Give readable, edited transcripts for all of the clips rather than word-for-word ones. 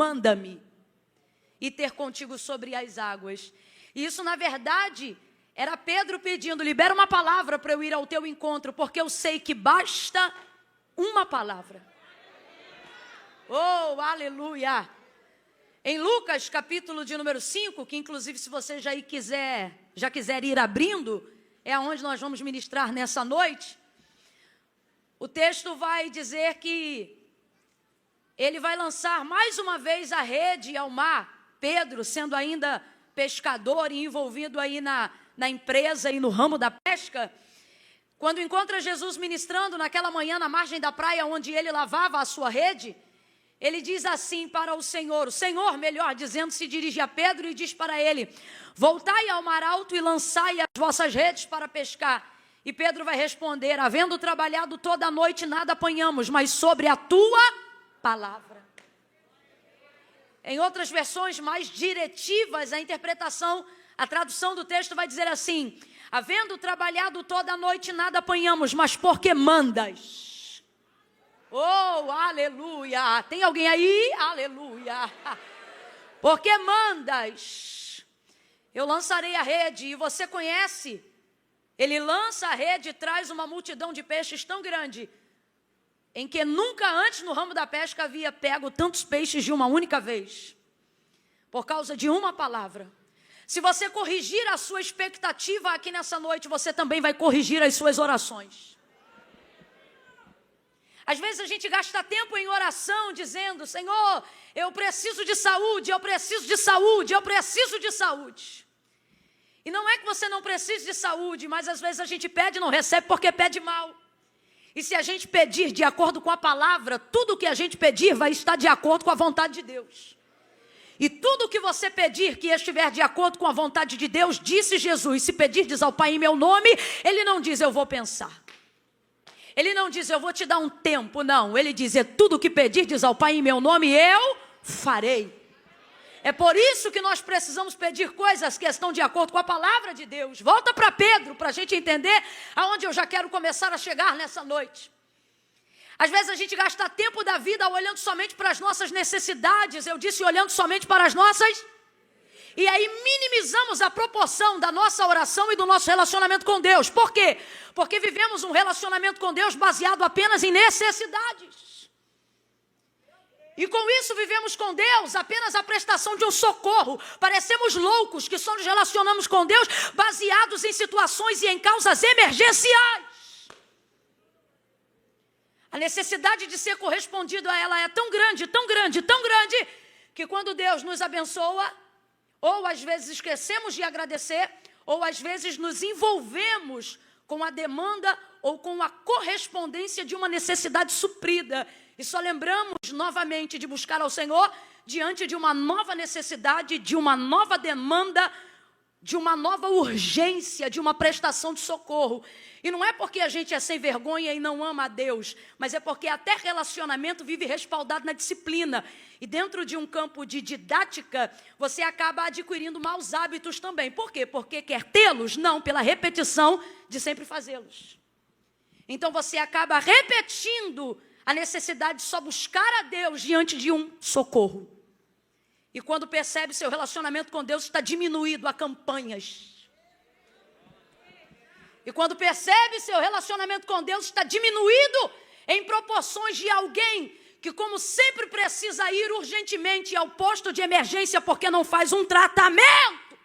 manda-me e ter contigo sobre as águas. E isso, na verdade, era Pedro pedindo, libera uma palavra para eu ir ao teu encontro, porque eu sei que basta uma palavra. Oh, aleluia! Em Lucas, capítulo de número 5, que inclusive se você já quiser ir abrindo, é onde nós vamos ministrar nessa noite, o texto vai dizer que ele vai lançar mais uma vez a rede ao mar, Pedro sendo ainda pescador e envolvido aí na empresa e no ramo da pesca. Quando encontra Jesus ministrando naquela manhã na margem da praia onde ele lavava a sua rede, ele diz assim para o Senhor, melhor dizendo, se dirige a Pedro e diz para ele, voltai ao mar alto e lançai as vossas redes para pescar. E Pedro vai responder, havendo trabalhado toda a noite nada apanhamos, mas sobre a tua palavra. Em outras versões mais diretivas, a tradução do texto vai dizer assim, havendo trabalhado toda a noite nada apanhamos, mas porque mandas. Oh, aleluia! Tem alguém aí? Aleluia! Porque mandas, eu lançarei a rede, e você conhece, ele lança a rede e traz uma multidão de peixes tão grande, em que nunca antes no ramo da pesca havia pego tantos peixes de uma única vez, por causa de uma palavra. Se você corrigir a sua expectativa aqui nessa noite, você também vai corrigir as suas orações. Às vezes a gente gasta tempo em oração dizendo, Senhor, eu preciso de saúde, eu preciso de saúde, eu preciso de saúde. E não é que você não precise de saúde, mas às vezes a gente pede e não recebe porque pede mal. E se a gente pedir de acordo com a palavra, tudo que a gente pedir vai estar de acordo com a vontade de Deus. E tudo que você pedir que estiver de acordo com a vontade de Deus, disse Jesus, se pedirdes ao Pai em meu nome, Ele não diz eu vou pensar. Ele não diz eu vou te dar um tempo, não. Ele diz tudo que pedirdes ao Pai em meu nome, eu farei. É por isso que nós precisamos pedir coisas que estão de acordo com a palavra de Deus. Volta para Pedro, para a gente entender aonde eu já quero começar a chegar nessa noite. Às vezes a gente gasta tempo da vida olhando somente para as nossas necessidades. Eu disse olhando somente para as nossas. E aí minimizamos a proporção da nossa oração e do nosso relacionamento com Deus. Por quê? Porque vivemos um relacionamento com Deus baseado apenas em necessidades. E com isso vivemos com Deus apenas a prestação de um socorro. Parecemos loucos que só nos relacionamos com Deus baseados em situações e em causas emergenciais. A necessidade de ser correspondido a ela é tão grande, tão grande, tão grande, que quando Deus nos abençoa, ou às vezes esquecemos de agradecer, ou às vezes nos envolvemos com a demanda ou com a correspondência de uma necessidade suprida. E só lembramos novamente de buscar ao Senhor diante de uma nova necessidade, de uma nova demanda, de uma nova urgência, de uma prestação de socorro. E não é porque a gente é sem vergonha e não ama a Deus, mas é porque até relacionamento vive respaldado na disciplina. E dentro de um campo de didática, você acaba adquirindo maus hábitos também. Por quê? Porque quer tê-los? Não, pela repetição de sempre fazê-los. Então você acaba repetindo a necessidade de só buscar a Deus diante de um socorro. E quando percebe seu relacionamento com Deus está diminuído a campanhas. E quando percebe seu relacionamento com Deus está diminuído em proporções de alguém que, como sempre, precisa ir urgentemente ao posto de emergência porque não faz um tratamento.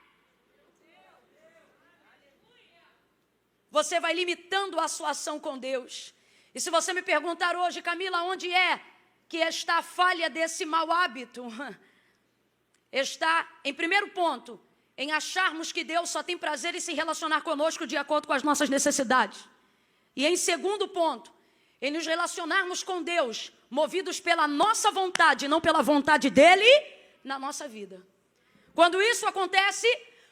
Você vai limitando a sua ação com Deus. E se você me perguntar hoje, Camila, onde é que está a falha desse mau hábito? Está, em primeiro ponto, em acharmos que Deus só tem prazer em se relacionar conosco de acordo com as nossas necessidades. E em segundo ponto, em nos relacionarmos com Deus, movidos pela nossa vontade, não pela vontade dEle na nossa vida. Quando isso acontece,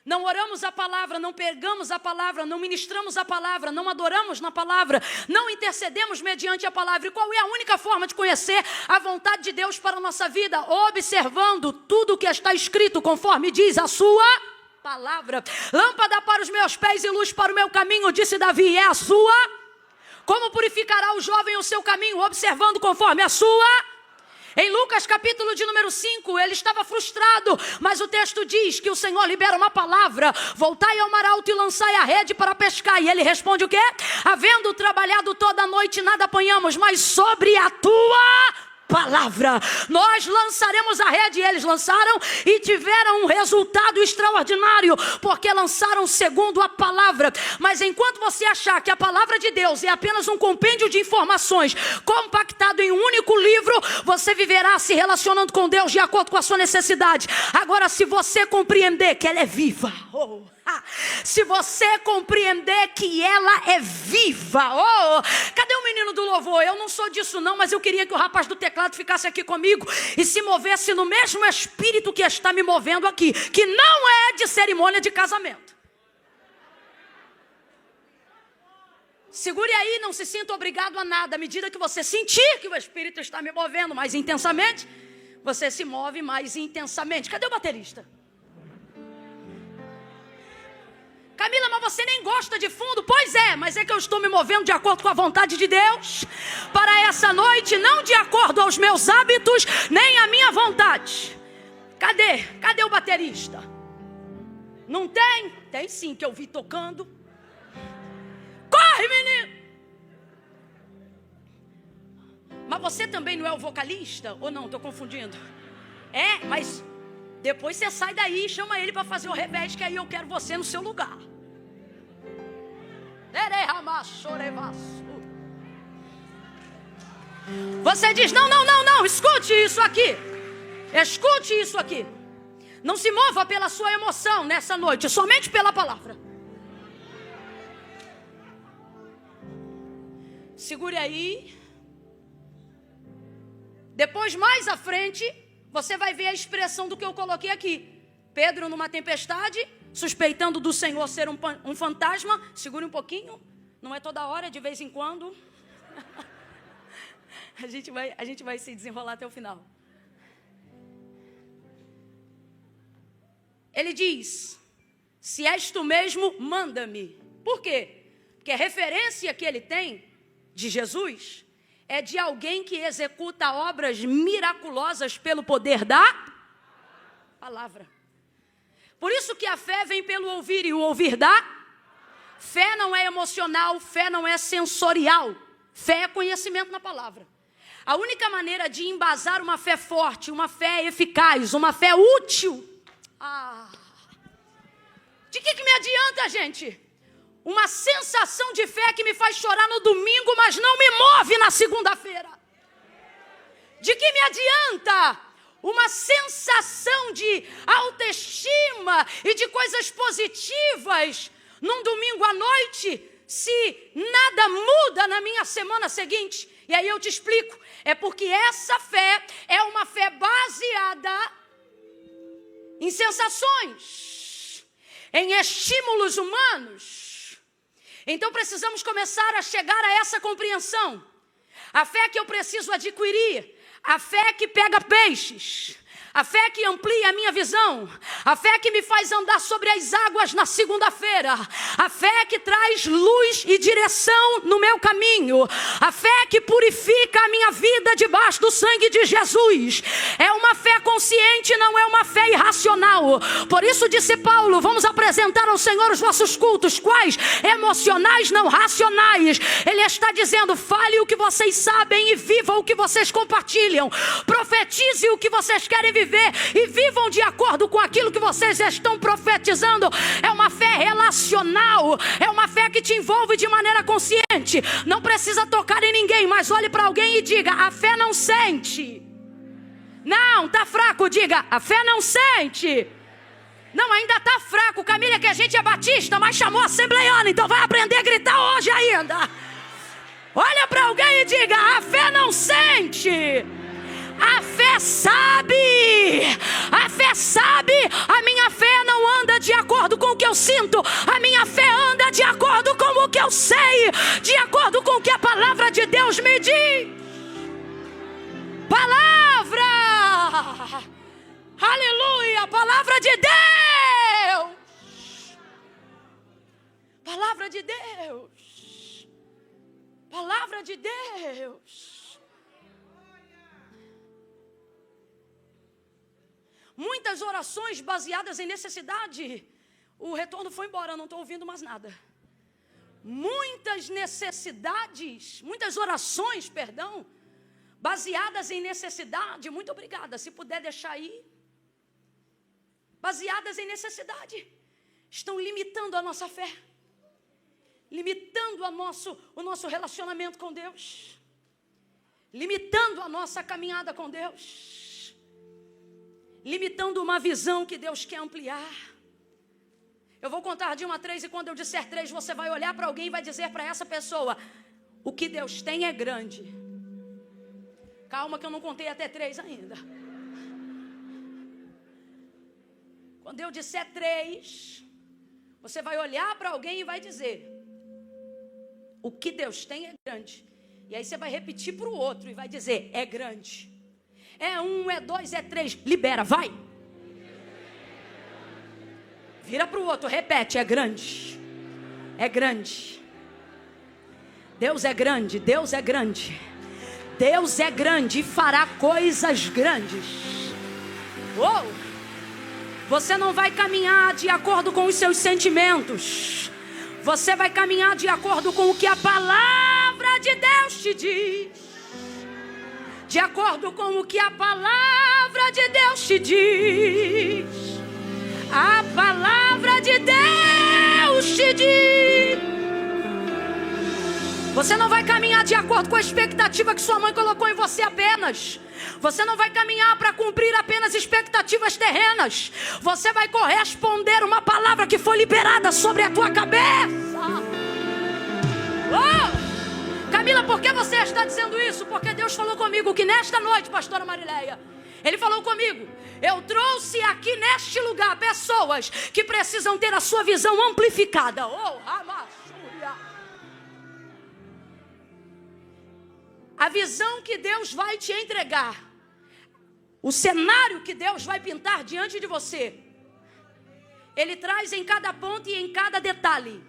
não oramos a palavra, não pregamos a palavra, não ministramos a palavra, não adoramos na palavra, não intercedemos mediante a palavra. E qual é a única forma de conhecer a vontade de Deus para a nossa vida? Observando tudo o que está escrito, conforme diz a sua palavra. Lâmpada para os meus pés e luz para o meu caminho, disse Davi, é a sua. Como purificará o jovem o seu caminho? Observando conforme a sua. Em Lucas capítulo de número 5, ele estava frustrado, mas o texto diz que o Senhor libera uma palavra: voltai ao mar alto e lançai a rede para pescar. E ele responde o quê? Havendo trabalhado toda a noite, nada apanhamos, mas sobre a tua palavra nós lançaremos a rede. E eles lançaram e tiveram um resultado extraordinário, porque lançaram segundo a palavra. Mas enquanto você achar que a palavra de Deus é apenas um compêndio de informações compactado em um único livro, você viverá se relacionando com Deus de acordo com a sua necessidade. Agora, se você compreender que ela é viva, se você compreender que ela é viva, cadê o menino do louvor? Eu não sou disso não, mas eu queria que o rapaz do teclado ficasse aqui comigo e se movesse no mesmo espírito que está me movendo aqui, que não é de cerimônia de casamento. Segure aí, não se sinta obrigado a nada. À medida que você sentir que o espírito está me movendo mais intensamente, você se move mais intensamente. Cadê o baterista? Camila, mas você nem gosta de fundo? Pois é, mas é que eu estou me movendo de acordo com a vontade de Deus para essa noite, não de acordo aos meus hábitos, nem a minha vontade. Cadê o baterista? Não tem? Tem sim, que eu vi tocando. Corre, menino! Mas você também não é o vocalista? Ou não, estou confundindo? É, mas depois você sai daí e chama ele para fazer o revés, que aí eu quero você no seu lugar. Você diz, não, escute isso aqui. Escute isso aqui. Não se mova pela sua emoção nessa noite, somente pela palavra. Segure aí. Depois, mais à frente, você vai ver a expressão do que eu coloquei aqui. Pedro numa tempestade, suspeitando do Senhor ser um fantasma. Segure um pouquinho, não é toda hora, de vez em quando. A gente vai se desenrolar até o final. Ele diz, se és tu mesmo, manda-me. Por quê? Porque a referência que ele tem de Jesus é de alguém que executa obras miraculosas pelo poder da palavra. Por isso que a fé vem pelo ouvir e o ouvir da fé não é emocional, fé não é sensorial. Fé é conhecimento na palavra. A única maneira de embasar uma fé forte, uma fé eficaz, uma fé útil. De que me adianta, gente? Uma sensação de fé que me faz chorar no domingo, mas não me move na segunda-feira. De que me adianta uma sensação de autoestima e de coisas positivas num domingo à noite, se nada muda na minha semana seguinte? E aí eu te explico. É porque essa fé é uma fé baseada em sensações, em estímulos humanos. Então precisamos começar a chegar a essa compreensão. A fé que eu preciso adquirir, a fé que pega peixes, a fé que amplia a minha visão, a fé que me faz andar sobre as águas na segunda-feira, a fé que traz luz e direção no meu caminho, a fé que purifica a minha vida debaixo do sangue de Jesus. É uma fé consciente, não é uma fé irracional. Por isso disse Paulo, vamos apresentar ao Senhor os nossos cultos. Quais? Emocionais, não racionais. Ele está dizendo, fale o que vocês sabem e vivam o que vocês compartilham. Profetize o que vocês querem viver e vivam de acordo com aquilo que vocês estão profetizando. É uma fé relacional, é uma fé que te envolve de maneira consciente. Não precisa tocar em ninguém, mas olhe para alguém e diga, a fé não sente. Não, tá fraco, diga, a fé não sente. Não, ainda tá fraco, Camila, que a gente é batista, mas chamou assembleiana, então vai aprender a gritar hoje ainda. Olha para alguém e diga, a fé não sente. A fé sabe, a minha fé não anda de acordo com o que eu sinto, a minha fé anda de acordo com o que eu sei, de acordo com o que a palavra de Deus me diz. Palavra, aleluia, palavra de Deus, palavra de Deus, palavra de Deus. Muitas orações baseadas em necessidade. O retorno foi embora, não estou ouvindo mais nada. Muitas necessidades, muitas orações, perdão, baseadas em necessidade. Muito obrigada, se puder deixar aí. Baseadas em necessidade. Estão limitando a nossa fé. Limitando o nosso relacionamento com Deus. Limitando a nossa caminhada com Deus. Limitando uma visão que Deus quer ampliar. Eu vou contar de 1 a 3 e quando eu disser 3, você vai olhar para alguém e vai dizer para essa pessoa: o que Deus tem é grande. Calma que eu não contei até 3 ainda. Quando eu disser 3, você vai olhar para alguém e vai dizer: o que Deus tem é grande. E aí você vai repetir para o outro e vai dizer: é grande. É 1, é 2, é 3. Libera, vai. Vira para o outro, repete: é grande. É grande. Deus é grande, Deus é grande. Deus é grande e fará coisas grandes. Uou! Você não vai caminhar de acordo com os seus sentimentos. Você vai caminhar de acordo com o que a palavra de Deus te diz. De acordo com o que a palavra de Deus te diz. A palavra de Deus te diz. Você não vai caminhar de acordo com a expectativa que sua mãe colocou em você apenas. Você não vai caminhar para cumprir apenas expectativas terrenas. Você vai corresponder uma palavra que foi liberada sobre a tua cabeça. Oh! Camila, por que você está dizendo isso? Porque Deus falou comigo que nesta noite, pastora Marileia, Ele falou comigo: eu trouxe aqui neste lugar pessoas que precisam ter a sua visão amplificada. Oh, Ramassúria. A visão que Deus vai te entregar, o cenário que Deus vai pintar diante de você, Ele traz em cada ponto e em cada detalhe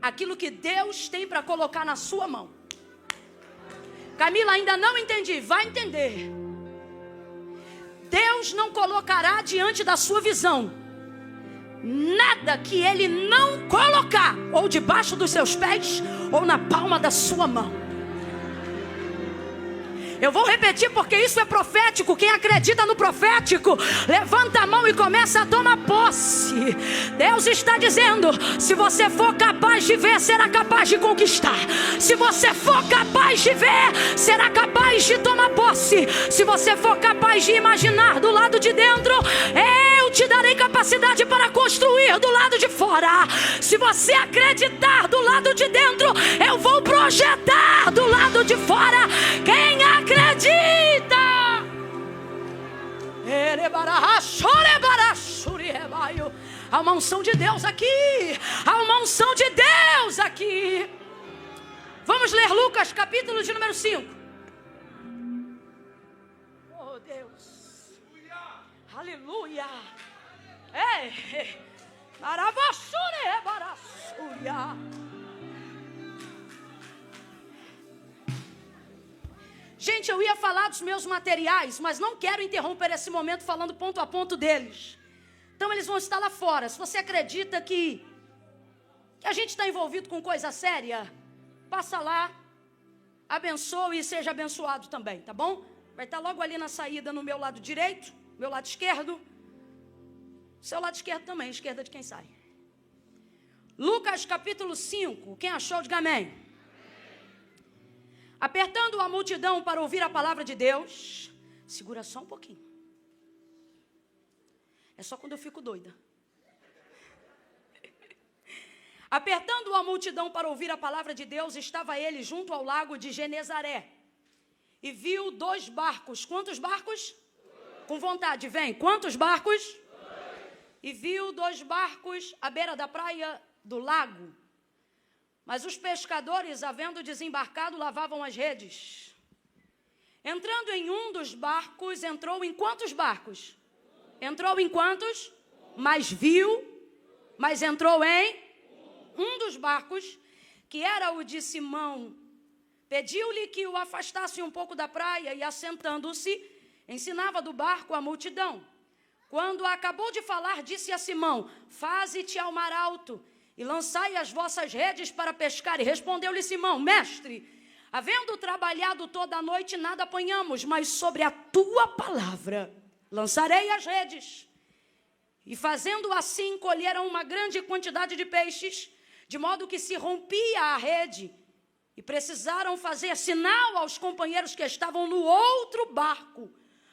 aquilo que Deus tem para colocar na sua mão. Camila, ainda não entendi. Vai entender. Deus não colocará diante da sua visão nada que Ele não colocar ou debaixo dos seus pés ou na palma da sua mão. Eu vou repetir porque isso é profético. Quem acredita no profético, levanta a mão e começa a tomar posse. Deus está dizendo: se você for capaz de ver, será capaz de conquistar. Se você for capaz de ver, será capaz de tomar posse. Se você for capaz de imaginar do lado de dentro, eu te darei capacidade para construir do lado de fora. Se você acreditar do lado de dentro, eu vou projetar do lado de fora. Quem acredita? Há uma unção de Deus aqui. Há uma unção de Deus aqui. Vamos ler Lucas, capítulo de número 5. Oh Deus. Aleluia. Ei. Marabassure, barassuria. Gente, eu ia falar dos meus materiais, mas não quero interromper esse momento falando ponto a ponto deles. Então eles vão estar lá fora. Se você acredita que a gente está envolvido com coisa séria, passa lá, abençoe e seja abençoado também, tá bom? Vai estar logo ali na saída no meu lado direito, meu lado esquerdo. Seu lado esquerdo também, esquerda de quem sai. Lucas capítulo 5, quem achou, diga amém. Apertando a multidão para ouvir a palavra de Deus. Segura só um pouquinho. É só quando eu fico doida. Apertando a multidão para ouvir a palavra de Deus, estava ele junto ao lago de Genezaré. E viu 2 barcos. Quantos barcos? Com vontade, vem. Quantos barcos? E viu 2 barcos à beira da praia do lago. Mas os pescadores, havendo desembarcado, lavavam as redes. Entrando em um dos barcos, entrou em quantos barcos? Entrou em quantos? Mas entrou em um dos barcos, que era o de Simão. Pediu-lhe que o afastasse um pouco da praia e, assentando-se, ensinava do barco a multidão. Quando acabou de falar, disse a Simão: faze-te ao mar alto e lançai as vossas redes para pescar. E respondeu-lhe Simão: mestre, havendo trabalhado toda a noite, nada apanhamos, mas sobre a tua palavra lançarei as redes. E fazendo assim, colheram uma grande quantidade de peixes, de modo que se rompia a rede, e precisaram fazer sinal aos companheiros que estavam no outro barco,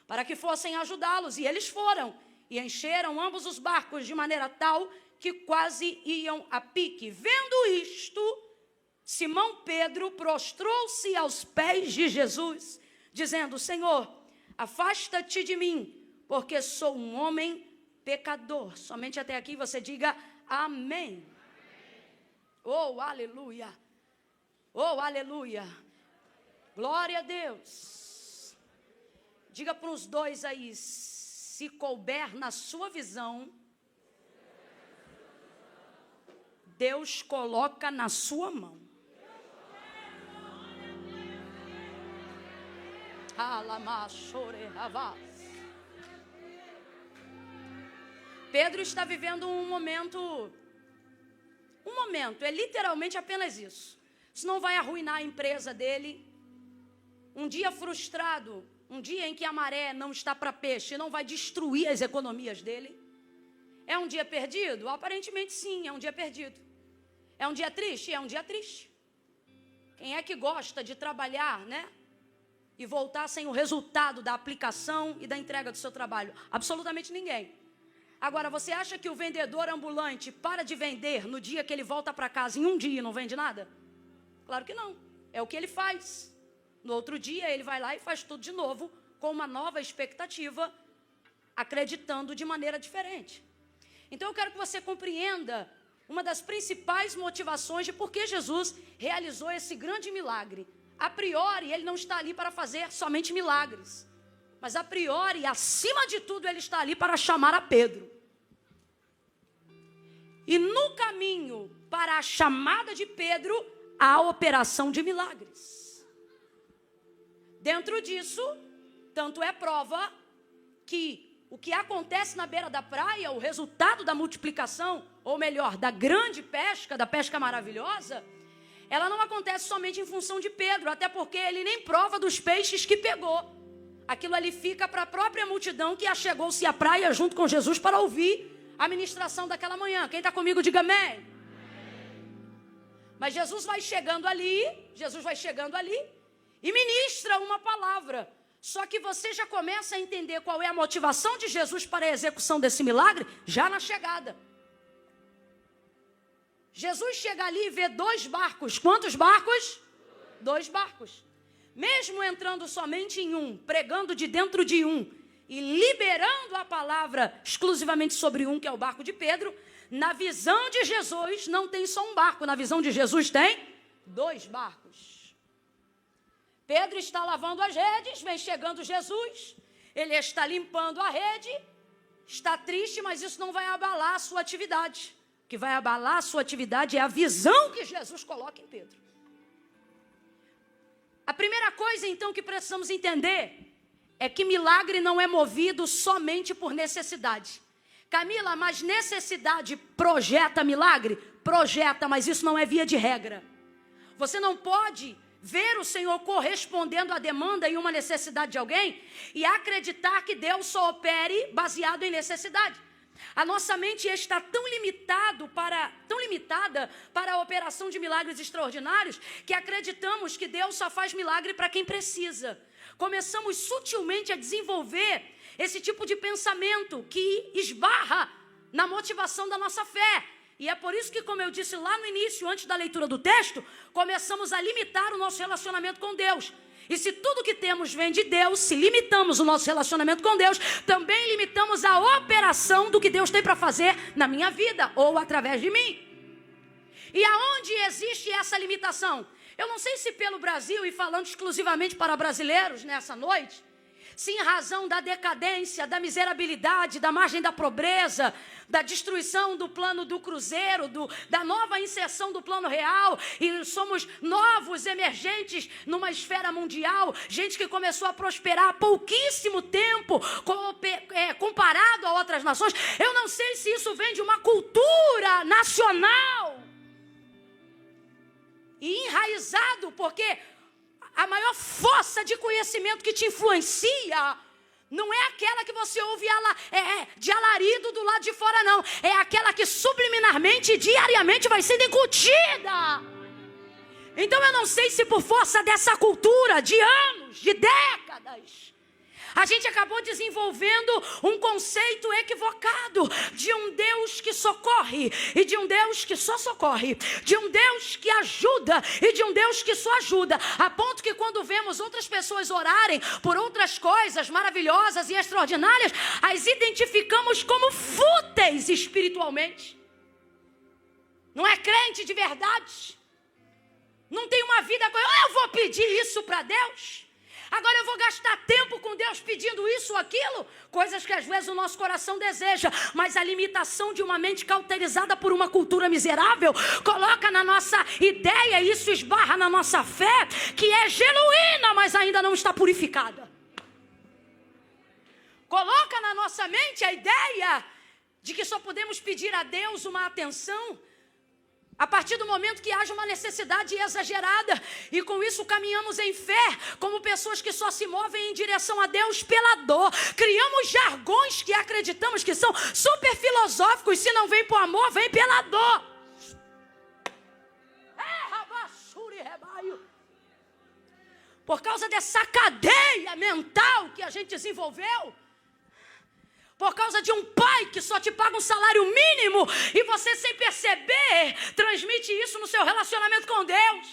para que fossem ajudá-los. E eles foram, e encheram ambos os barcos, de maneira tal que quase iam a pique. Vendo isto, Simão Pedro prostrou-se aos pés de Jesus, dizendo: Senhor, afasta-te de mim, porque sou um homem pecador. Somente até aqui você diga amém. Oh, aleluia. Oh, aleluia. Glória a Deus. Diga para os dois aí: se couber na sua visão, Deus coloca na sua mão. Pedro está vivendo um momento, é literalmente apenas isso. Isso não vai arruinar a empresa dele. Um dia frustrado, um dia em que a maré não está para peixe, não vai destruir as economias dele. É um dia perdido? Aparentemente sim, é um dia perdido. É um dia triste? É um dia triste. Quem é que gosta de trabalhar, né? E voltar sem o resultado da aplicação e da entrega do seu trabalho? Absolutamente ninguém. Agora, você acha que o vendedor ambulante para de vender no dia que ele volta para casa, em um dia, não vende nada? Claro que não. É o que ele faz. No outro dia, ele vai lá e faz tudo de novo, com uma nova expectativa, acreditando de maneira diferente. Então, eu quero que você compreenda uma das principais motivações de por que Jesus realizou esse grande milagre. A priori, ele não está ali para fazer somente milagres. Mas a priori, acima de tudo, ele está ali para chamar a Pedro. E no caminho para a chamada de Pedro, há a operação de milagres. Dentro disso, tanto é prova que o que acontece na beira da praia, o resultado da multiplicação, ou melhor, da grande pesca, da pesca maravilhosa, ela não acontece somente em função de Pedro, até porque ele nem prova dos peixes que pegou. Aquilo ali fica para a própria multidão que achegou-se à praia junto com Jesus para ouvir a ministração daquela manhã. Quem está comigo, diga amém. Mas Jesus vai chegando ali e ministra uma palavra. Só que você já começa a entender qual é a motivação de Jesus para a execução desse milagre, já na chegada. Jesus chega ali e vê 2 barcos. Quantos barcos? 2 barcos. Mesmo entrando somente em um, pregando de dentro de um e liberando a palavra exclusivamente sobre um, que é o barco de Pedro, na visão de Jesus não tem só um barco, na visão de Jesus tem 2 barcos. Pedro está lavando as redes, vem chegando Jesus, ele está limpando a rede, está triste, mas isso não vai abalar a sua atividade. O que vai abalar a sua atividade é a visão que Jesus coloca em Pedro. A primeira coisa, então, que precisamos entender é que milagre não é movido somente por necessidade. Camila, mas necessidade projeta milagre? Projeta, mas isso não é via de regra. Você não pode ver o Senhor correspondendo à demanda e uma necessidade de alguém e acreditar que Deus só opere baseado em necessidade. A nossa mente está tão limitada para a operação de milagres extraordinários que acreditamos que Deus só faz milagre para quem precisa. Começamos sutilmente a desenvolver esse tipo de pensamento que esbarra na motivação da nossa fé. E é por isso que, como eu disse lá no início, antes da leitura do texto, começamos a limitar o nosso relacionamento com Deus. E se tudo que temos vem de Deus, se limitamos o nosso relacionamento com Deus, também limitamos a operação do que Deus tem para fazer na minha vida ou através de mim. E aonde existe essa limitação? Eu não sei se pelo Brasil, e falando exclusivamente para brasileiros nessa noite, se em razão da decadência, da miserabilidade, da margem da pobreza, da destruição do plano do cruzeiro, da nova inserção do plano real, e somos novos emergentes numa esfera mundial, gente que começou a prosperar há pouquíssimo tempo, comparado a outras nações. Eu não sei se isso vem de uma cultura nacional e enraizado, porque a maior força de conhecimento que te influencia não é aquela que você ouve de alarido do lado de fora, não. É aquela que subliminarmente e diariamente vai sendo incutida. Então eu não sei se por força dessa cultura de anos, de décadas, a gente acabou desenvolvendo um conceito equivocado de um Deus que socorre e de um Deus que só socorre, de um Deus que ajuda e de um Deus que só ajuda, a ponto que quando vemos outras pessoas orarem por outras coisas maravilhosas e extraordinárias, as identificamos como fúteis espiritualmente. Não é crente de verdade, não tem uma vida, eu vou pedir isso para Deus. Agora eu vou gastar tempo com Deus pedindo isso ou aquilo, coisas que às vezes o nosso coração deseja, mas a limitação de uma mente cauterizada por uma cultura miserável coloca na nossa ideia, e isso esbarra na nossa fé, que é genuína, mas ainda não está purificada. Coloca na nossa mente a ideia de que só podemos pedir a Deus uma atenção a partir do momento que haja uma necessidade exagerada, e com isso caminhamos em fé, como pessoas que só se movem em direção a Deus pela dor. Criamos jargões que acreditamos que são super filosóficos, se não vem por amor, vem pela dor. Por causa dessa cadeia mental que a gente desenvolveu, por causa de um pai que só te paga um salário mínimo e você, sem perceber, transmite isso no seu relacionamento com Deus.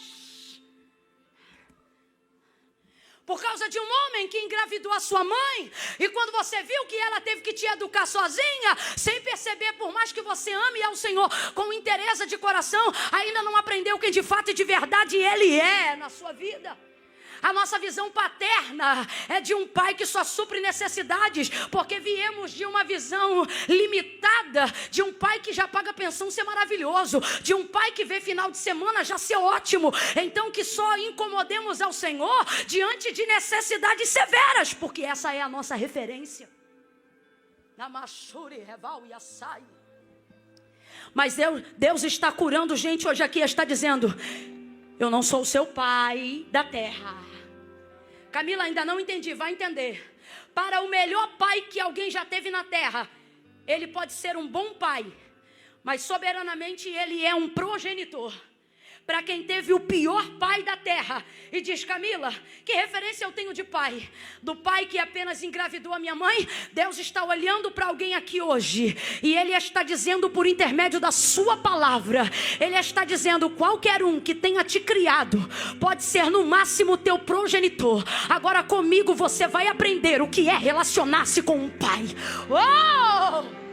Por causa de um homem que engravidou a sua mãe e quando você viu que ela teve que te educar sozinha, sem perceber, por mais que você ame ao Senhor com interesse de coração, ainda não aprendeu quem de fato e de verdade Ele é na sua vida. A nossa visão paterna é de um pai que só supre necessidades, porque viemos de uma visão limitada, de um pai que já paga pensão ser maravilhoso, de um pai que vê final de semana já ser ótimo, então que só incomodemos ao Senhor diante de necessidades severas, porque essa é a nossa referência. Mas Deus está curando gente hoje aqui, está dizendo: eu não sou o seu pai da terra. Camila, ainda não entendi, vai entender. Para o melhor pai que alguém já teve na terra, ele pode ser um bom pai, mas soberanamente ele é um progenitor. Para quem teve o pior pai da terra e diz: Camila, que referência eu tenho de pai? Do pai que apenas engravidou a minha mãe? Deus está olhando para alguém aqui hoje e Ele está dizendo por intermédio da sua palavra, Ele está dizendo: qualquer um que tenha te criado pode ser no máximo teu progenitor. Agora comigo você vai aprender o que é relacionar-se com um pai. Oh!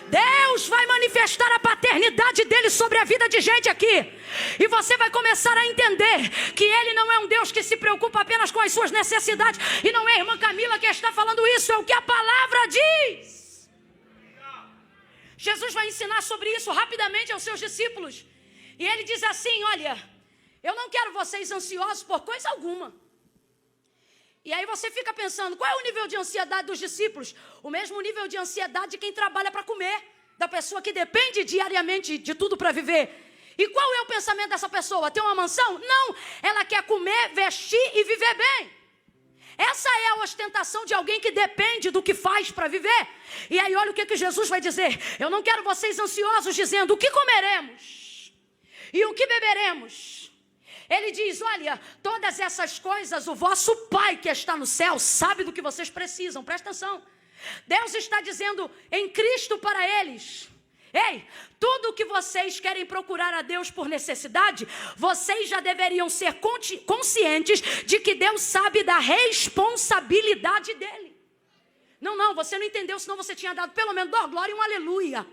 Deus vai manifestar a paternidade dele sobre a vida de gente aqui. E você vai começar a entender que ele não é um Deus que se preocupa apenas com as suas necessidades. E não é a irmã Camila que está falando isso, é o que a palavra diz. Jesus vai ensinar sobre isso rapidamente aos seus discípulos. E ele diz assim: olha, eu não quero vocês ansiosos por coisa alguma. E aí você fica pensando, qual é o nível de ansiedade dos discípulos? O mesmo nível de ansiedade de quem trabalha para comer, da pessoa que depende diariamente de tudo para viver. E qual é o pensamento dessa pessoa? Ter uma mansão? Não, ela quer comer, vestir e viver bem. Essa é a ostentação de alguém que depende do que faz para viver. E aí olha o que Jesus vai dizer: eu não quero vocês ansiosos dizendo o que comeremos e o que beberemos. Ele diz: olha, todas essas coisas o vosso Pai que está no céu sabe do que vocês precisam. Presta atenção. Deus está dizendo em Cristo para eles: ei, tudo o que vocês querem procurar a Deus por necessidade, vocês já deveriam ser conscientes de que Deus sabe da responsabilidade dele. Não, você não entendeu, senão você tinha dado pelo menos glória e um aleluia.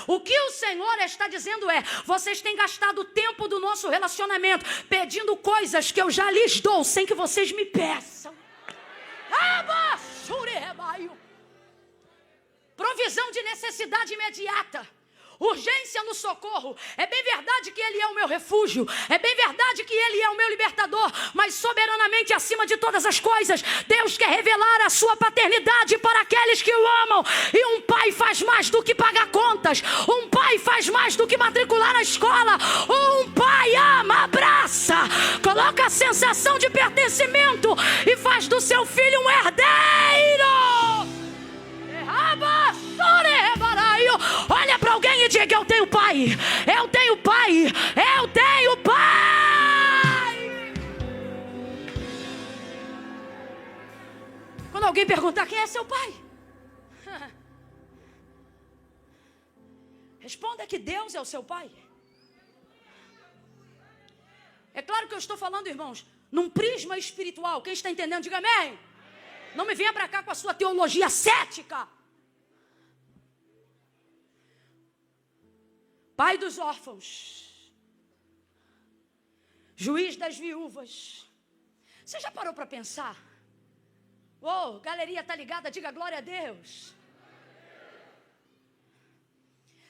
O que o Senhor está dizendo é: vocês têm gastado o tempo do nosso relacionamento pedindo coisas que eu já lhes dou sem que vocês me peçam. visão de necessidade imediata. Urgência no socorro. É bem verdade que Ele é o meu refúgio. É bem verdade que Ele é o meu libertador. Mas soberanamente acima de todas as coisas, Deus quer revelar a sua paternidade para aqueles que o amam. E um pai faz mais do que pagar contas. Um pai faz mais do que matricular na escola. Um pai ama, abraça, coloca a sensação de pertencimento e faz do seu filho um herdeiro. Olha para alguém e diga: eu tenho pai, eu tenho pai, eu tenho pai. Quando alguém perguntar quem é seu pai, responda que Deus é o seu pai. É claro que eu estou falando, irmãos, num prisma espiritual. Quem está entendendo, diga amém. Não me venha para cá com a sua teologia cética. Pai dos órfãos, juiz das viúvas. Você já parou para pensar? Oh, galeria tá ligada, diga glória a Deus.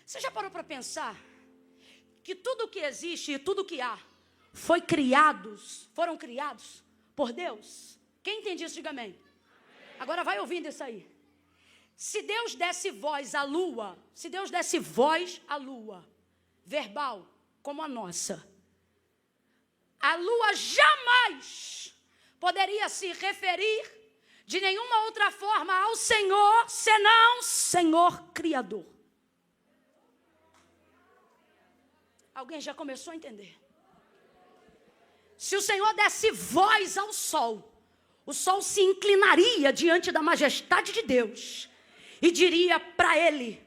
Você já parou para pensar que tudo que existe e tudo que há foram criados por Deus? Quem entende isso, diga amém. Agora vai ouvindo isso aí. Se Deus desse voz à lua, verbal como a nossa, a lua jamais poderia se referir de nenhuma outra forma ao Senhor, senão Senhor Criador. Alguém já começou a entender? Se o Senhor desse voz ao sol, o sol se inclinaria diante da majestade de Deus e diria para ele: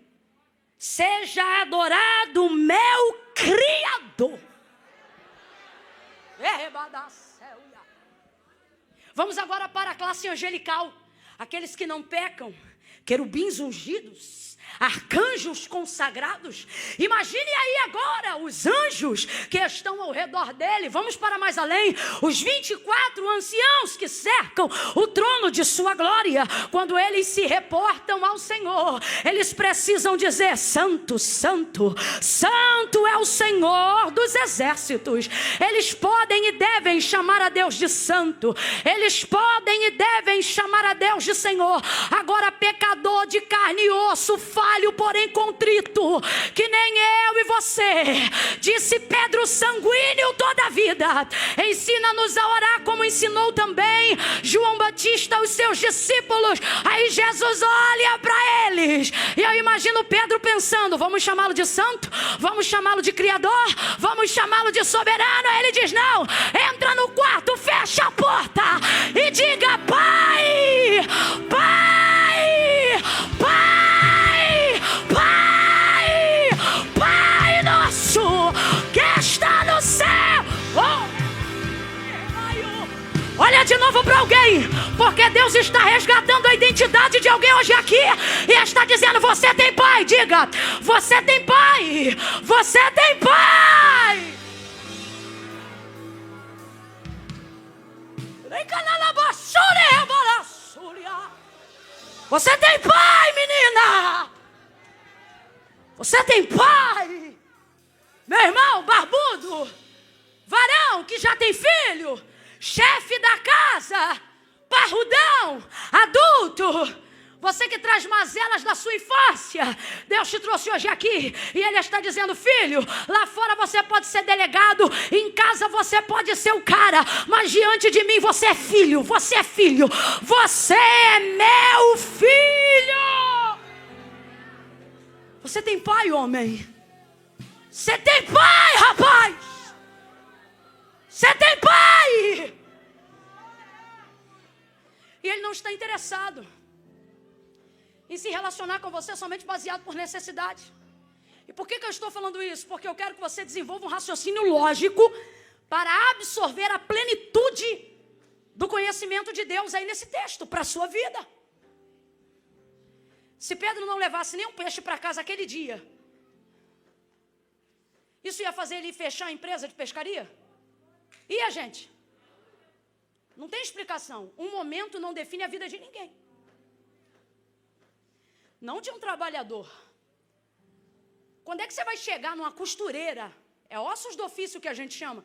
seja adorado meu Criador. Vamos agora para a classe angelical. Aqueles que não pecam, querubins ungidos, arcanjos consagrados. Imagine aí agora os anjos que estão ao redor dele. Vamos para mais além. Os 24 anciãos que cercam o trono de sua glória. Quando eles se reportam ao Senhor, eles precisam dizer: santo, santo, santo é o Senhor dos exércitos. Eles podem e devem chamar a Deus de santo. Eles podem e devem chamar a Deus de Senhor. Agora, pecador de carne e osso, falho, porém contrito, que nem eu e você, disse Pedro sanguíneo toda a vida, ensina-nos a orar como ensinou também João Batista aos seus discípulos. Aí Jesus olha para eles e eu imagino Pedro pensando: vamos chamá-lo de santo? Vamos chamá-lo de criador? Vamos chamá-lo de soberano? Aí ele diz: não, entra no quarto, fecha a porta e diga: Pai, Pai, Pai, Pai, Pai nosso que está no céu. Olha de novo para alguém, porque Deus está resgatando a identidade de alguém hoje aqui e está dizendo: você tem pai. Diga: você tem pai, você tem pai. Você tem pai, menina. Você tem pai. Meu irmão barbudo, varão que já tem filho, chefe da casa, parrudão, adulto, você que traz mazelas da sua infância, Deus te trouxe hoje aqui e Ele está dizendo: filho, lá fora você pode ser delegado, em casa você pode ser o cara, mas diante de mim você é filho, você é filho, você é meu filho. Você tem pai, homem. Você tem pai, rapaz. Você tem pai. E Ele não está interessado em se relacionar com você somente baseado por necessidade. E por que eu estou falando isso? Porque eu quero que você desenvolva um raciocínio lógico para absorver a plenitude do conhecimento de Deus aí nesse texto, para a sua vida. Se Pedro não levasse nenhum peixe para casa aquele dia, isso ia fazer ele fechar a empresa de pescaria? Ia, gente? Não tem explicação. Um momento não define a vida de ninguém. não de um trabalhador. Quando é que você vai chegar numa costureira? É ossos do ofício que a gente chama.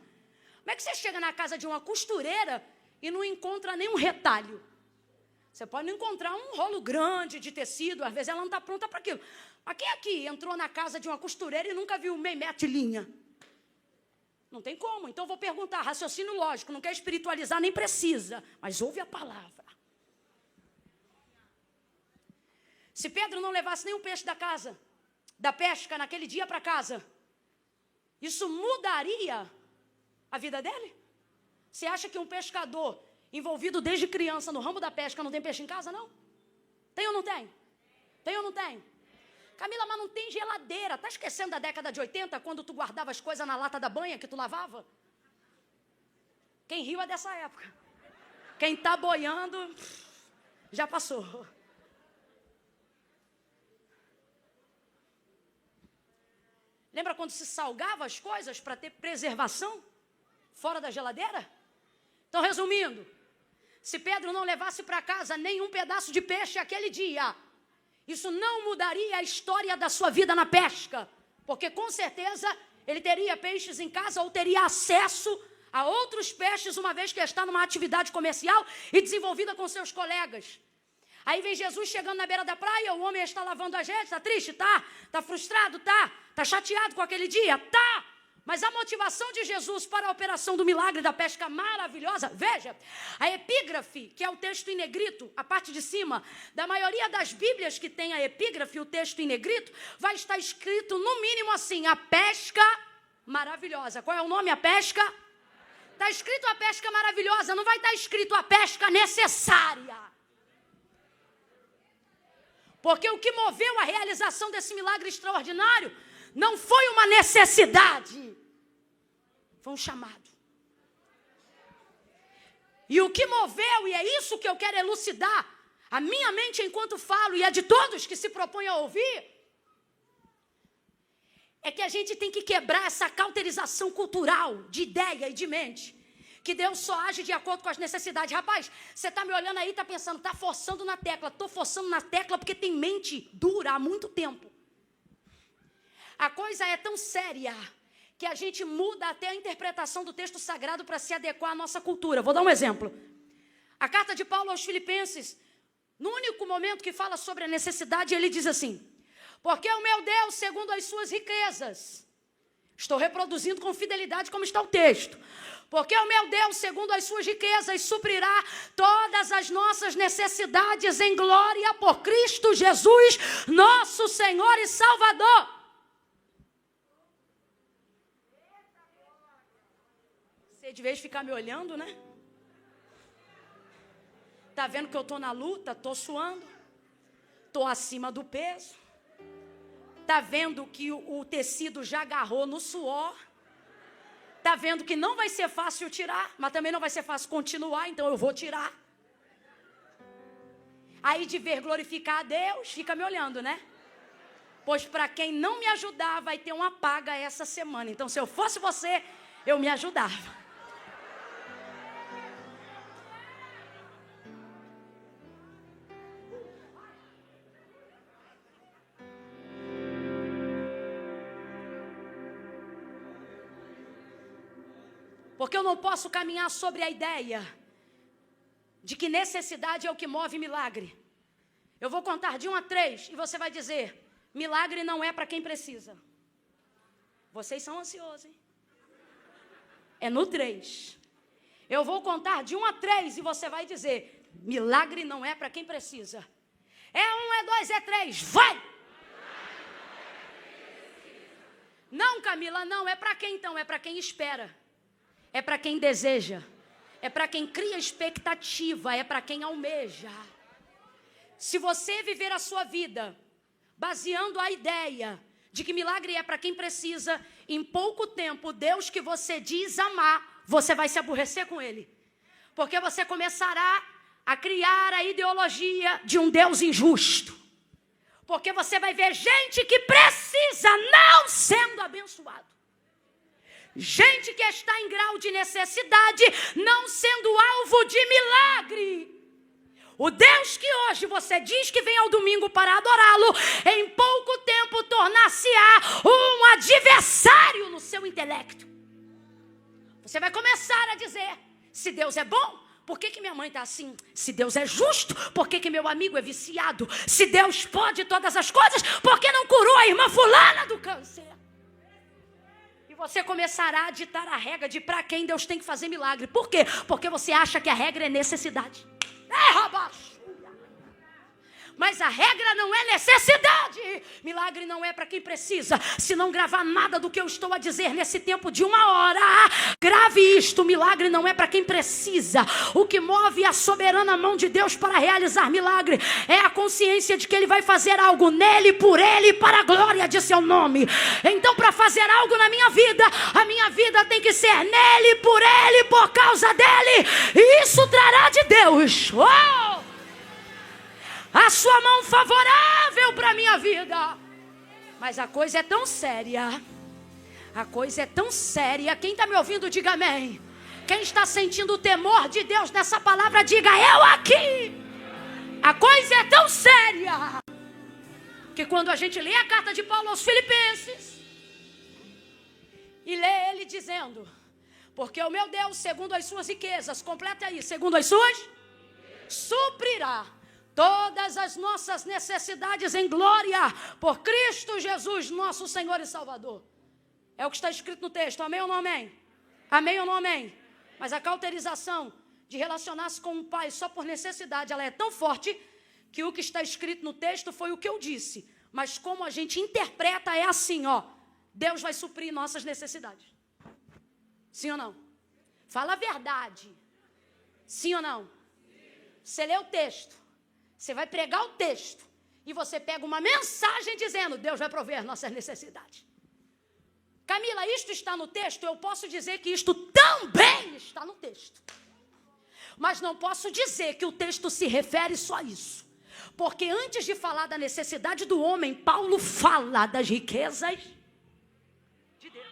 Como é que você chega na casa de uma costureira e não encontra nenhum retalho? Você pode não encontrar um rolo grande de tecido, às vezes ela não está pronta para aquilo. Mas quem aqui entrou na casa de uma costureira e nunca viu meio metro de linha? Não tem como. Então eu vou perguntar, raciocínio lógico, não quer espiritualizar, nem precisa, mas ouve a palavra. Se Pedro não levasse nenhum peixe da pesca naquele dia para casa, isso mudaria a vida dele? Você acha que um pescador envolvido desde criança no ramo da pesca não tem peixe em casa, não? Tem ou não tem? Tem ou não tem? Camila, mas não tem geladeira. Tá esquecendo da década de 80, quando tu guardava as coisas na lata da banha que tu lavava? Quem riu é dessa época. Quem tá boiando, já passou. Lembra quando se salgava as coisas para ter preservação fora da geladeira? Então, resumindo, se Pedro não levasse para casa nenhum pedaço de peixe aquele dia, isso não mudaria a história da sua vida na pesca, porque com certeza ele teria peixes em casa ou teria acesso a outros peixes, uma vez que está numa atividade comercial e desenvolvida com seus colegas. Aí vem Jesus chegando na beira da praia, o homem está lavando as redes, está triste? Tá frustrado? Tá chateado com aquele dia? Tá! Mas a motivação de Jesus para a operação do milagre da pesca maravilhosa, veja, a epígrafe, que é o texto em negrito, a parte de cima, da maioria das Bíblias que tem a epígrafe, o texto em negrito, vai estar escrito no mínimo assim, a pesca maravilhosa. Qual é o nome? A pesca? Está escrito a pesca maravilhosa, não vai estar escrito a pesca necessária. Porque o que moveu a realização desse milagre extraordinário não foi uma necessidade, foi um chamado. E o que moveu, e é isso que eu quero elucidar, a minha mente enquanto falo, e a de todos que se propõem a ouvir, é que a gente tem que quebrar essa cauterização cultural de ideia e de mente, que Deus só age de acordo com as necessidades. Rapaz, você está me olhando aí e está pensando, está forçando na tecla. Estou forçando na tecla porque tem mente dura há muito tempo. A coisa é tão séria que a gente muda até a interpretação do texto sagrado para se adequar à nossa cultura. Vou dar um exemplo. A carta de Paulo aos Filipenses, no único momento que fala sobre a necessidade, ele diz assim: porque o meu Deus, segundo as suas riquezas, estou reproduzindo com fidelidade como está o texto, porque o meu Deus, segundo as suas riquezas, suprirá todas as nossas necessidades em glória por Cristo Jesus, nosso Senhor e Salvador. Você, de vez de ficar me olhando, né? Tá vendo que eu tô na luta, tô suando, tô acima do peso. Tá vendo que o tecido já agarrou no suor. Tá vendo que não vai ser fácil tirar, mas também não vai ser fácil continuar, então eu vou tirar. Aí de ver glorificar a Deus, fica me olhando, né? Pois para quem não me ajudar, vai ter uma paga essa semana. Então, se eu fosse você, eu me ajudava. Porque eu não posso caminhar sobre a ideia de que necessidade é o que move milagre. Eu vou contar de 1 a 3 e você vai dizer: milagre não é para quem precisa. Vocês são ansiosos, hein? É no 3. Eu vou contar de 1 a 3 e você vai dizer: milagre não é para quem precisa. É 1, é 2, é 3. Vai! Não, Camila, não. É para quem então? É para quem espera. É para quem deseja, é para quem cria expectativa, é para quem almeja. Se você viver a sua vida baseando a ideia de que milagre é para quem precisa, em pouco tempo, Deus que você diz amar, você vai se aborrecer com Ele. Porque você começará a criar a ideologia de um Deus injusto. Porque você vai ver gente que precisa não sendo abençoado. Gente que está em grau de necessidade, não sendo alvo de milagre. O Deus que hoje você diz que vem ao domingo para adorá-lo, em pouco tempo tornar-se-á um adversário no seu intelecto. Você vai começar a dizer, se Deus é bom, por que minha mãe está assim? Se Deus é justo, por que meu amigo é viciado? Se Deus pode todas as coisas, por que não curou a irmã fulana do câncer? E você começará a ditar a regra de para quem Deus tem que fazer milagre. Por quê? Porque você acha que a regra é necessidade. Mas a regra não é necessidade. Milagre não é para quem precisa. Se não gravar nada do que eu estou a dizer nesse tempo de 1 hora, grave isto: milagre não é para quem precisa. O que move a soberana mão de Deus para realizar milagre é a consciência de que Ele vai fazer algo nele, por Ele e para a glória de seu nome. Então, para fazer algo na minha vida, a minha vida tem que ser nele, por Ele, por causa dele. E isso trará de Deus a sua mão favorável para a minha vida. Mas a coisa é tão séria. A coisa é tão séria. Quem está me ouvindo, diga amém. Quem está sentindo o temor de Deus nessa palavra, diga eu aqui. A coisa é tão séria que quando a gente lê a carta de Paulo aos Filipenses e lê ele dizendo, porque o meu Deus, segundo as suas riquezas, completa aí, segundo as suas, suprirá todas as nossas necessidades em glória por Cristo Jesus, nosso Senhor e Salvador. É o que está escrito no texto, amém ou não amém? Amém ou não amém? Mas a cauterização de relacionar-se com um pai só por necessidade, ela é tão forte que o que está escrito no texto foi o que eu disse. Mas como a gente interpreta é assim, Deus vai suprir nossas necessidades. Sim ou não? Fala a verdade. Sim ou não? Você lê o texto. Você vai pregar o texto e você pega uma mensagem dizendo, Deus vai prover nossas necessidades. Camila, isto está no texto? Eu posso dizer que isto também está no texto. Mas não posso dizer que o texto se refere só a isso. Porque antes de falar da necessidade do homem, Paulo fala das riquezas de Deus.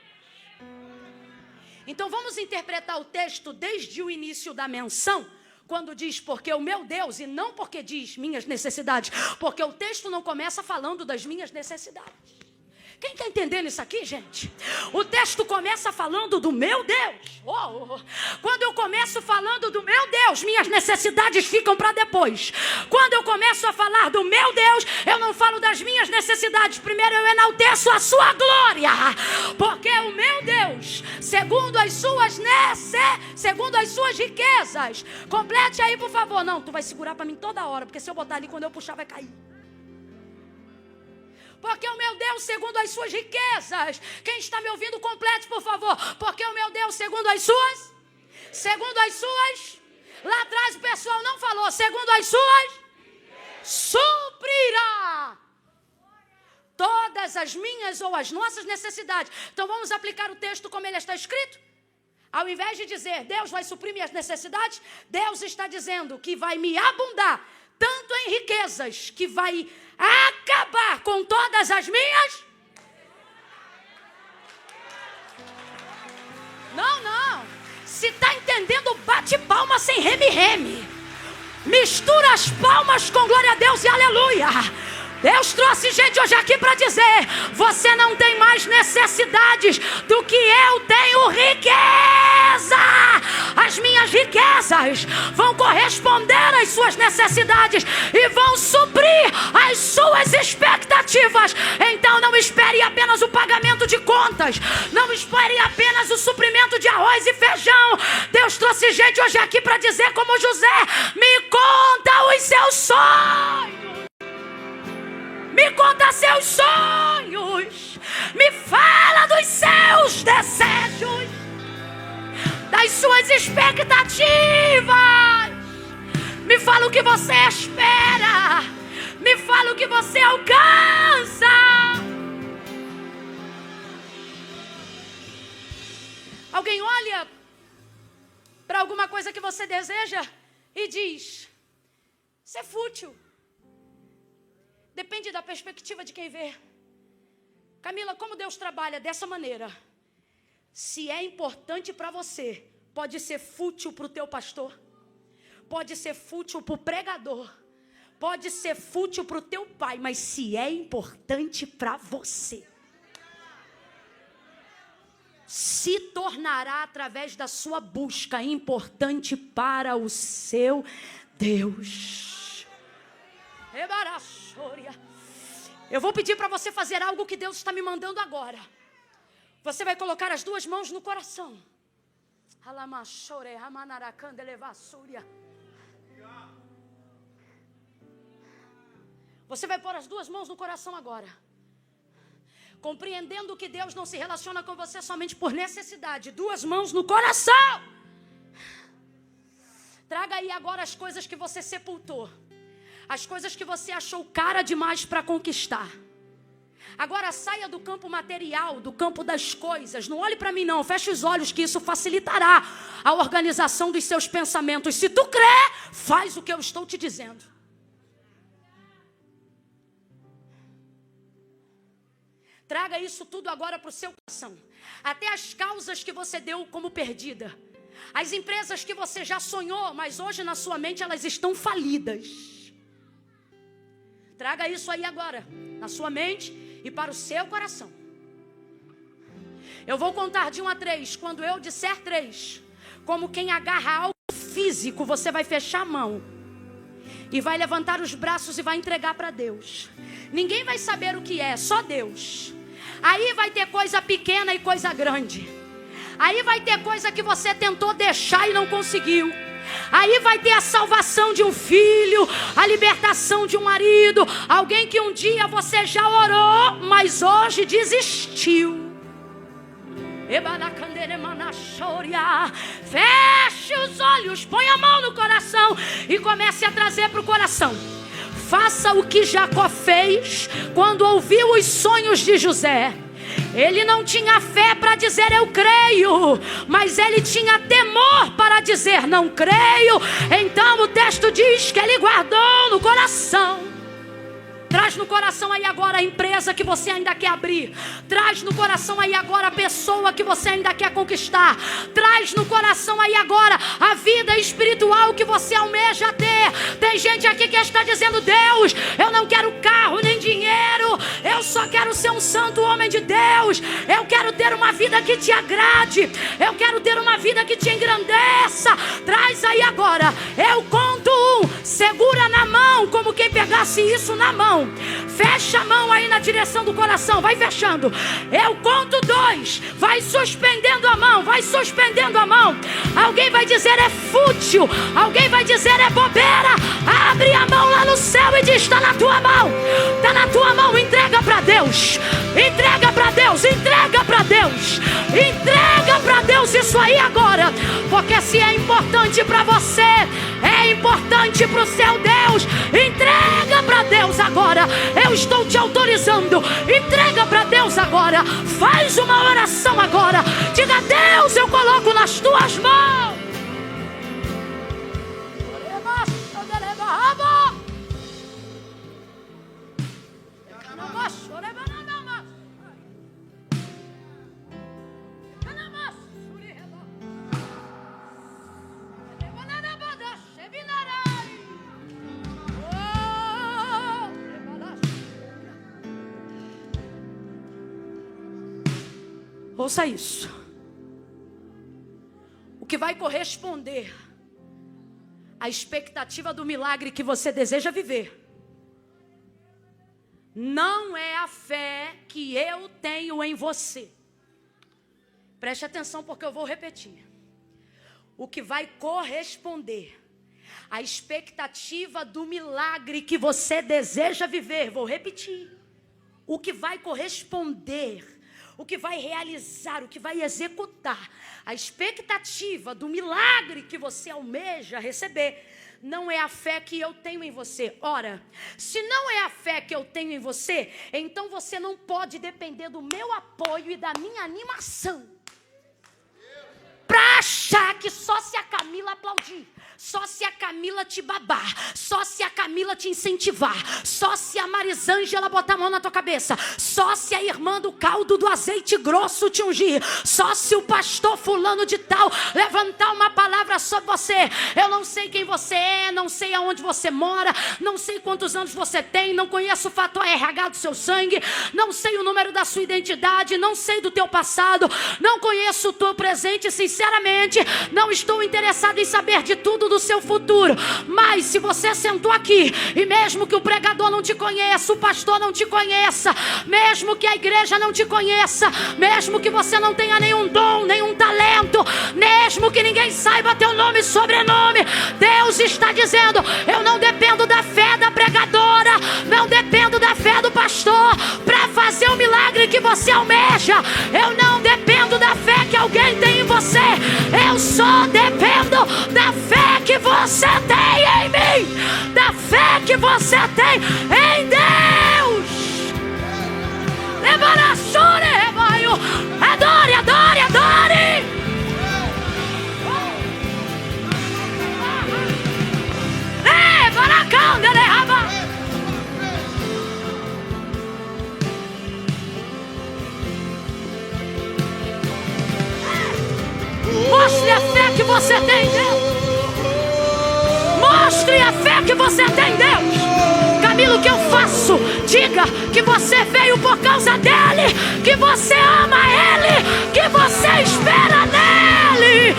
Então vamos interpretar o texto desde o início da menção, quando diz, porque o meu Deus, e não porque diz minhas necessidades, porque o texto não começa falando das minhas necessidades. Quem está entendendo isso aqui, gente? O texto começa falando do meu Deus. Quando eu começo falando do meu Deus, minhas necessidades ficam para depois. Quando eu começo a falar do meu Deus, eu não falo das minhas necessidades. Primeiro eu enalteço a sua glória. Porque o meu Deus, segundo as suas riquezas. Complete aí, por favor. Não, tu vai segurar para mim toda hora, porque se eu botar ali, quando eu puxar, vai cair. Porque o meu Deus, segundo as suas riquezas. Quem está me ouvindo, complete, por favor. Porque o meu Deus, segundo as suas. Lá atrás o pessoal não falou. Segundo as suas. Suprirá todas as minhas ou as nossas necessidades. Então vamos aplicar o texto como ele está escrito. Ao invés de dizer, Deus vai suprir minhas necessidades, Deus está dizendo que vai me abundar, tanto em riquezas, que vai acabar com todas as minhas. Não. Se está entendendo, bate palma sem reme-reme. Mistura as palmas com glória a Deus e aleluia. Deus trouxe gente hoje aqui para dizer, você não tem mais necessidades do que eu tenho riqueza. As minhas riquezas vão corresponder às suas necessidades e vão suprir as suas expectativas. Então não espere apenas o pagamento de contas, não espere apenas o suprimento de arroz e feijão. Deus trouxe gente hoje aqui para dizer como José, me conta os seus sonhos. Me conta seus sonhos. Me fala dos seus desejos, das suas expectativas. Me fala o que você espera. Me fala o que você alcança. Alguém olha para alguma coisa que você deseja e diz, isso é fútil. Depende da perspectiva de quem vê. Camila, como Deus trabalha dessa maneira? Se é importante para você, pode ser fútil para o teu pastor. pode ser fútil para o pregador, pode ser fútil para o teu pai, mas se é importante para você, se tornará através da sua busca importante para o seu Deus. Eu vou pedir para você fazer algo que Deus está me mandando agora. Você vai colocar as duas mãos no coração. Você vai pôr as duas mãos no coração agora, compreendendo que Deus não se relaciona com você somente por necessidade. Duas mãos no coração. Traga aí agora as coisas que você sepultou, as coisas que você achou cara demais para conquistar. Agora saia do campo material, do campo das coisas. Não olhe para mim não, feche os olhos, que isso facilitará a organização dos seus pensamentos. Se tu crê, faz o que eu estou te dizendo. Traga isso tudo agora para o seu coração. Até as causas que você deu como perdida, as empresas que você já sonhou, mas hoje na sua mente elas estão falidas. Traga isso aí agora, na sua mente e para o seu coração. Eu vou contar de 1 a 3. Quando eu disser 3, como quem agarra algo físico, você vai fechar a mão e vai levantar os braços e vai entregar para Deus. Ninguém vai saber o que é, só Deus. Aí vai ter coisa pequena e coisa grande. Aí vai ter coisa que você tentou deixar e não conseguiu. Aí vai ter a salvação de um filho, a libertação de um marido, alguém que um dia você já orou, mas hoje desistiu. Feche os olhos, põe a mão no coração e comece a trazer para o coração. Faça o que Jacó fez quando ouviu os sonhos de José. Ele não tinha fé para dizer eu creio, mas ele tinha temor para dizer não creio. Então o texto diz que ele guardou no coração. Traz no coração aí agora a empresa que você ainda quer abrir. Traz no coração aí agora a pessoa que você ainda quer conquistar. Traz no coração aí agora a vida espiritual que você almeja ter. Tem gente aqui que está dizendo: Deus, eu não quero carro nem dinheiro, eu só quero ser um santo homem de Deus. Eu quero ter uma vida que te agrade, eu quero ter uma vida que te engrandeça. Traz aí agora. Eu conto 1, segura na mão como quem pegasse isso na mão. Fecha a mão aí na direção do coração, vai fechando. Eu conto 2, vai suspendendo a mão, vai suspendendo a mão. Alguém vai dizer é fútil, alguém vai dizer é bobeira. Abre a mão lá no céu e diz: está na tua mão, está na tua mão. Entrega para Deus, entrega para Deus, entrega para Deus, entrega para Deus isso aí agora. Porque se é importante para você, é importante para o seu Deus. Entrega para Deus agora. Eu estou te autorizando. Entrega para Deus agora. Faz uma oração agora. Diga: Deus, eu coloco nas tuas mãos. Ouça isso. O que vai corresponder à expectativa do milagre que você deseja viver não é a fé que eu tenho em você. Preste atenção, porque eu vou repetir. O que vai corresponder à expectativa do milagre que você deseja viver, vou repetir. O que vai corresponder, o que vai realizar, o que vai executar a expectativa do milagre que você almeja receber, não é a fé que eu tenho em você. Ora, se não é a fé que eu tenho em você, então você não pode depender do meu apoio e da minha animação para achar que só se a Camila aplaudir, só se a Camila te babar, só se a Camila te incentivar, só se a Marisângela botar a mão na tua cabeça, só se a irmã do caldo do azeite grosso te ungir, só se o pastor fulano de tal levantar uma palavra sobre você. Eu não sei quem você é, não sei aonde você mora, não sei quantos anos você tem, não conheço o fator RH do seu sangue, não sei o número da sua identidade, não sei do teu passado, não conheço o teu presente, sinceramente, não estou interessado em saber de tudo do seu futuro. Mas se você sentou aqui, e mesmo que o pregador não te conheça, o pastor não te conheça, mesmo que a igreja não te conheça, mesmo que você não tenha nenhum dom, nenhum talento, mesmo que ninguém saiba teu nome e sobrenome, Deus está dizendo: eu não dependo da fé da pregadora, não dependo da fé do pastor para fazer o milagre que você almeja. Eu não dependo da fé que alguém tem em você, eu só dependo da fé que você tem em mim, da fé que você tem em Deus. Adore, adore, adore. Mostre a fé que você tem em Deus. Mostre a fé que você tem em Deus. Camilo, o que eu faço? Diga que você veio por causa dele, que você ama ele, que você espera nele.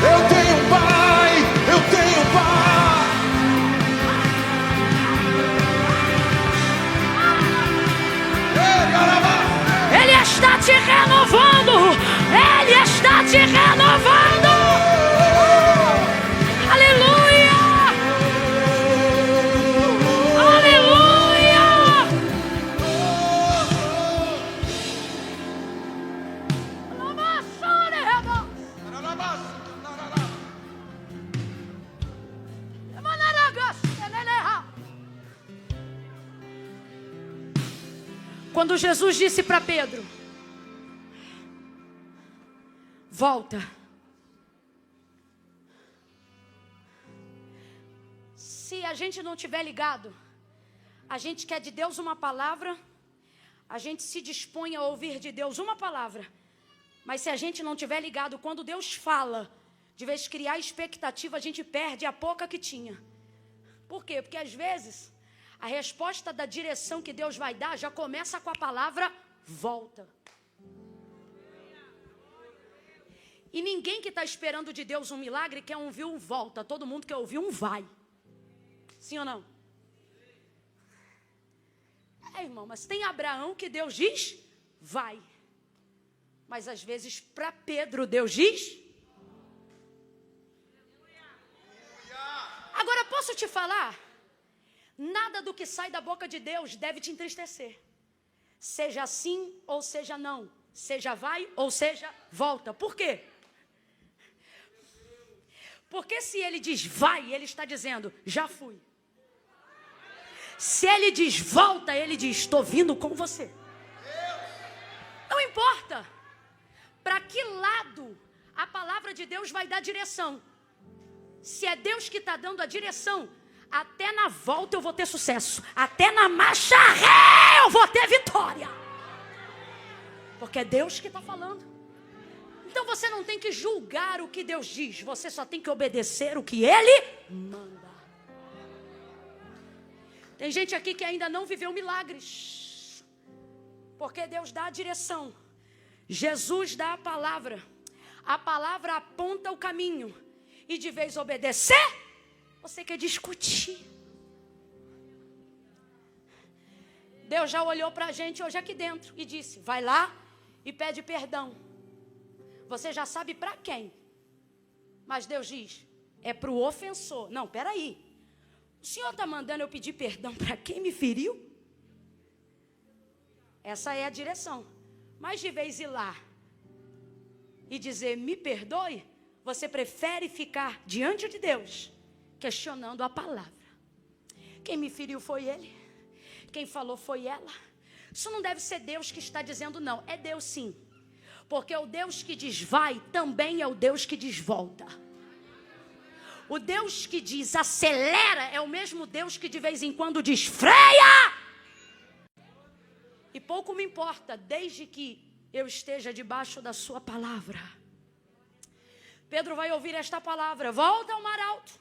Eu tenho um pai, eu tenho um pai. Ele está te renovando. Ele está te renovando. Aleluia. Aleluia. Quando Jesus disse para Pedro: volta. Se a gente não tiver ligado, a gente quer de Deus uma palavra, a gente se dispõe a ouvir de Deus uma palavra, mas se a gente não tiver ligado, quando Deus fala, de vez de criar expectativa, a gente perde a pouca que tinha. Por quê? Porque às vezes a resposta da direção que Deus vai dar já começa com a palavra volta. E ninguém que está esperando de Deus um milagre quer ouvir um volta. Todo mundo quer ouvir um vai. Sim ou não? Irmão, mas tem Abraão que Deus diz vai. Mas às vezes para Pedro Deus diz. Agora posso te falar? Nada do que sai da boca de Deus deve te entristecer. Seja sim ou seja não. Seja vai ou seja volta. Por quê? Porque se ele diz vai, ele está dizendo já fui. Se ele diz volta, ele diz estou vindo com você. Não importa para que lado a palavra de Deus vai dar direção. Se é Deus que está dando a direção, até na volta eu vou ter sucesso. Até na marcha ré eu vou ter vitória. Porque é Deus que está falando. Então você não tem que julgar o que Deus diz. Você só tem que obedecer o que Ele manda. Tem gente aqui que ainda não viveu milagres. Porque Deus dá a direção. Jesus dá a palavra. A palavra aponta o caminho. E de vez obedecer, você quer discutir. Deus já olhou para a gente hoje aqui dentro e disse, vai lá e pede perdão. Você já sabe para quem. Mas Deus diz, é para o ofensor. Não, peraí. O Senhor está mandando eu pedir perdão para quem me feriu? Essa é a direção. Mas de vez ir lá e dizer, me perdoe, você prefere ficar diante de Deus, questionando a palavra. Quem me feriu foi ele. Quem falou foi ela. Isso não deve ser Deus que está dizendo não. É Deus sim. Porque o Deus que diz vai, também é o Deus que diz volta. O Deus que diz acelera é o mesmo Deus que de vez em quando diz freia. E pouco me importa, desde que eu esteja debaixo da sua palavra. Pedro vai ouvir esta palavra: volta ao mar alto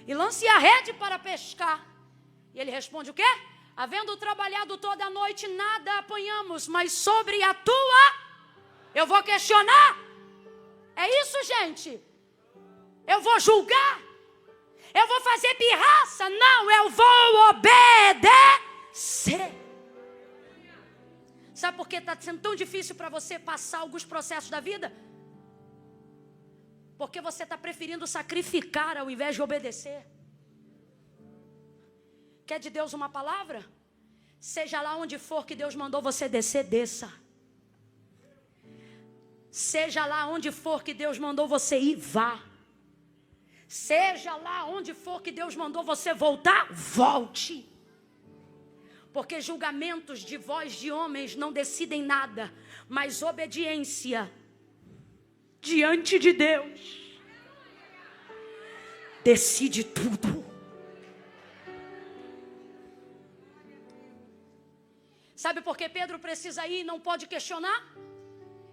e lance a rede para pescar. E ele responde o quê? Havendo trabalhado toda a noite, nada apanhamos, mas sobre a tua... Eu vou questionar? É isso, gente? Eu vou julgar? Eu vou fazer pirraça? Não, eu vou obedecer. Sabe por que está sendo tão difícil para você passar alguns processos da vida? Porque você está preferindo sacrificar ao invés de obedecer. Quer de Deus uma palavra? Seja lá onde for que Deus mandou você descer, desça. Seja lá onde for que Deus mandou você ir, vá. Seja lá onde for que Deus mandou você voltar, volte. Porque julgamentos de voz de homens não decidem nada, mas obediência diante de Deus decide tudo. Sabe por que Pedro precisa ir e não pode questionar?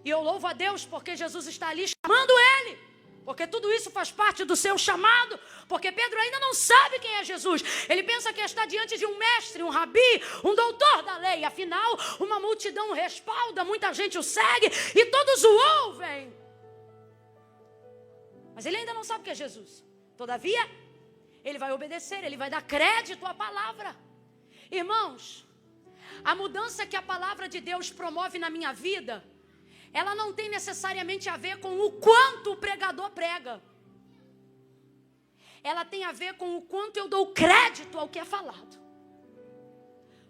E eu louvo a Deus porque Jesus está ali chamando ele. Porque tudo isso faz parte do seu chamado. Porque Pedro ainda não sabe quem é Jesus. Ele pensa que está diante de um mestre, um rabi, um doutor da lei. Afinal, uma multidão o respalda, muita gente o segue e todos o ouvem. Mas ele ainda não sabe o que é Jesus. Todavia, ele vai obedecer, ele vai dar crédito à palavra. Irmãos, a mudança que a palavra de Deus promove na minha vida, ela não tem necessariamente a ver com o quanto o pregador prega. Ela tem a ver com o quanto eu dou crédito ao que é falado.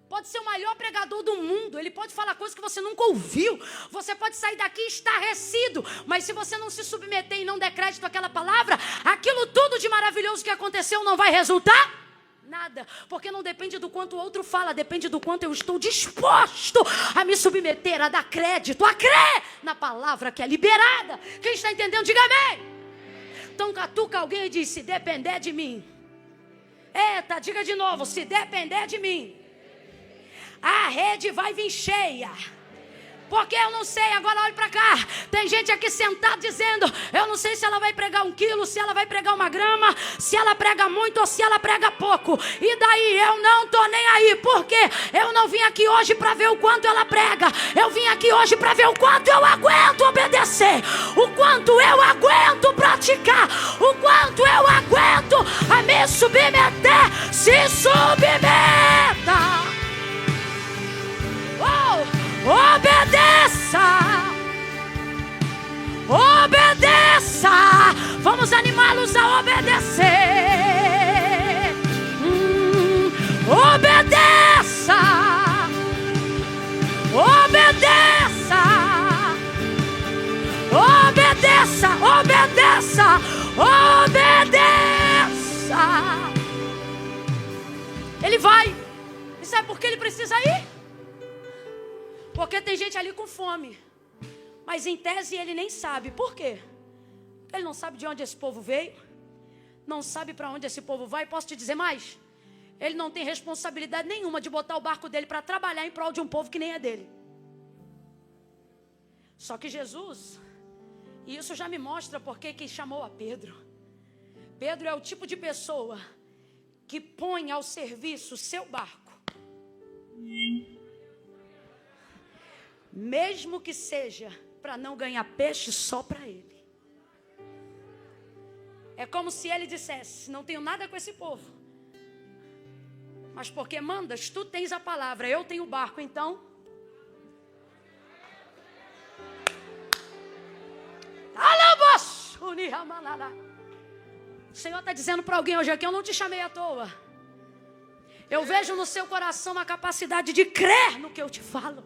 Pode ser o maior pregador do mundo, ele pode falar coisas que você nunca ouviu. Você pode sair daqui estarrecido, mas se você não se submeter e não der crédito àquela palavra, aquilo tudo de maravilhoso que aconteceu não vai resultar nada, porque não depende do quanto o outro fala, depende do quanto eu estou disposto a me submeter, a dar crédito, a crer na palavra que é liberada. Quem está entendendo, diga amém. Então catuca alguém e diz: se depender de mim. Eita, diga de novo: se depender de mim, a rede vai vir cheia. Porque eu não sei, agora olhe para cá. Tem gente aqui sentada dizendo: eu não sei se ela vai pregar 1 quilo, se ela vai pregar 1 grama, se ela prega muito ou se ela prega pouco. E daí eu não estou nem aí, porque eu não vim aqui hoje para ver o quanto ela prega. Eu vim aqui hoje para ver o quanto eu aguento obedecer, o quanto eu aguento praticar, o quanto eu aguento a me submeter. Se submeta. Obedeça, obedeça. Vamos animá-los a obedecer. Obedeça, obedeça, obedeça, obedeça, obedeça. Ele vai. E sabe por que ele precisa ir? Porque tem gente ali com fome, mas em tese ele nem sabe. Por quê? Ele não sabe de onde esse povo veio, não sabe para onde esse povo vai. Posso te dizer mais? Ele não tem responsabilidade nenhuma de botar o barco dele para trabalhar em prol de um povo que nem é dele. Só que Jesus, e isso já me mostra porque que chamou a Pedro. Pedro é o tipo de pessoa que põe ao serviço o seu barco, mesmo que seja para não ganhar peixe só para ele. É como se ele dissesse: não tenho nada com esse povo, mas porque mandas, tu tens a palavra, eu tenho o barco, então o Senhor está dizendo para alguém hoje aqui: eu não te chamei à toa. Eu vejo no seu coração a capacidade de crer no que eu te falo.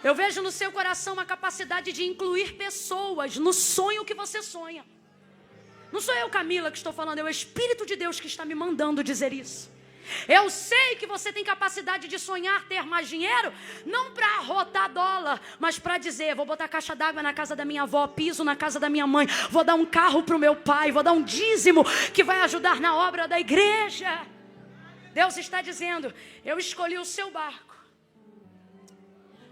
Eu vejo no seu coração uma capacidade de incluir pessoas no sonho que você sonha. Não sou eu, Camila, que estou falando, é o Espírito de Deus que está me mandando dizer isso. Eu sei que você tem capacidade de sonhar ter mais dinheiro, não para arrotar dólar, mas para dizer, vou botar caixa d'água na casa da minha avó, piso na casa da minha mãe, vou dar um carro para o meu pai, vou dar um dízimo que vai ajudar na obra da igreja. Deus está dizendo, eu escolhi o seu barco,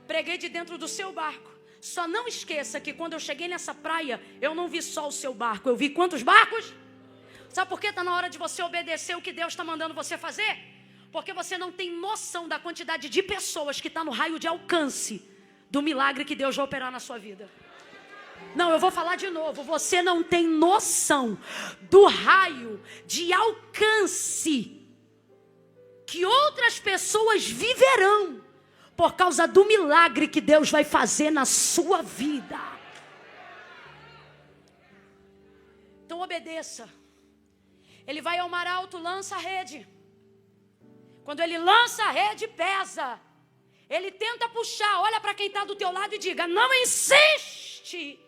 preguei de dentro do seu barco. Só não esqueça que quando eu cheguei nessa praia, eu não vi só o seu barco, eu vi quantos barcos? Sabe por que está na hora de você obedecer o que Deus está mandando você fazer? Porque você não tem noção da quantidade de pessoas que está no raio de alcance do milagre que Deus vai operar na sua vida. Não, eu vou falar de novo. Você não tem noção do raio de alcance que outras pessoas viverão por causa do milagre que Deus vai fazer na sua vida. Então obedeça. Ele vai ao mar alto, lança a rede. Quando ele lança a rede, pesa. Ele tenta puxar, olha para quem está do teu lado e diga, não insiste.